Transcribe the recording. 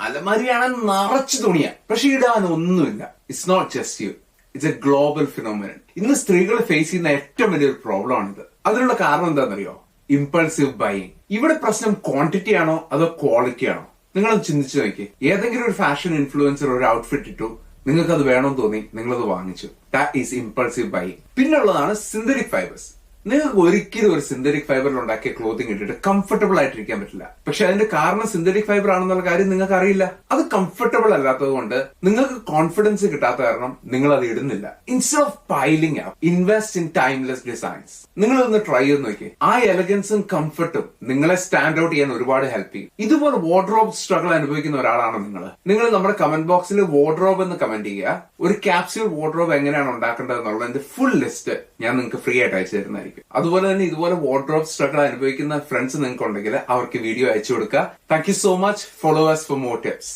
അലമാരിയാണ് നിറച്ചു തുണിയാ, പക്ഷെ ഇടാൻ ഒന്നുമില്ല. It's not just you, it's a global phenomenon. ഇന്ന് സ്ത്രീകൾ ഫേസ് ചെയ്യുന്ന ഏറ്റവും വലിയൊരു പ്രോബ്ലം ആണിത്. അതിനുള്ള കാരണം എന്താണെന്നറിയോ? Impulsive buying. ഇവിടെ പ്രശ്നം ക്വാണ്ടിറ്റി ആണോ അതോ ക്വാളിറ്റി ആണോ? നിങ്ങളത് ചിന്തിച്ചു നോക്കി. ഏതെങ്കിലും ഒരു ഫാഷൻ ഇൻഫ്ലുവൻസർ ഒരു ഔട്ട്ഫിറ്റ് ഇട്ടു, നിങ്ങൾക്ക് അത് വേണമെന്ന് തോന്നി, നിങ്ങളത് വാങ്ങിച്ചു. That is impulsive buying. പിന്നുള്ളതാണ് സിന്തറ്റിക് ഫൈബേഴ്സ്. നിങ്ങൾക്ക് ഒരിക്കലും ഒരു സിന്തറ്റിക് ഫൈബറിൽ ഉണ്ടാക്കിയ ക്ലോത്തിങ് ഇട്ടിട്ട് കംഫർട്ടബിൾ ആയിട്ടിരിക്കാൻ പറ്റില്ല. പക്ഷെ അതിന്റെ കാരണം സിന്തറ്റിക് ഫൈബർ ആണെന്നുള്ള കാര്യം നിങ്ങൾക്ക് അറിയില്ല. അത് കംഫർട്ടബിൾ അല്ലാത്തത് കൊണ്ട് നിങ്ങൾക്ക് കോൺഫിഡൻസ് കിട്ടാത്ത കാരണം നിങ്ങൾ അത് ഇടുന്നില്ല. Instead of piling up, invest in timeless designs. നിങ്ങൾ ഒന്ന് ട്രൈ ചെയ്ത് നോക്കി. ആ എലഗൻസും കംഫർട്ടും നിങ്ങളെ സ്റ്റാൻഡ് ഔട്ട് ചെയ്യാൻ ഒരുപാട് ഹെൽപ്പ് ചെയ്യും. ഇതുപോലെ വാർഡ്രോബ് സ്ട്രഗിൾ അനുഭവിക്കുന്ന ഒരാളാണ് നിങ്ങൾ നമ്മുടെ കമന്റ് ബോക്സിൽ വാർഡ്രോബ് എന്ന് കമന്റ് ചെയ്യുക. ഒരു ക്യാപ്സ്യൂൾ വാർഡ്രോബ് എങ്ങനെയാണ് ഉണ്ടാക്കേണ്ടത് എന്നുള്ളതിന്റെ ഫുൾ ലിസ്റ്റ് ഞാൻ നിങ്ങൾക്ക് ഫ്രീ ആയിട്ട് അയച്ചു തരുന്നതായിരിക്കും. അതുപോലെ തന്നെ ഇതുപോലെ വാർഡ്രോബ് സ്ട്രഗിൾ അനുഭവിക്കുന്ന ഫ്രണ്ട്സ് നിങ്ങൾക്ക് ഉണ്ടെങ്കിൽ അവർക്ക് വീഡിയോ അയച്ചു കൊടുക്കുക. Thank you so much. Follow us for more tips.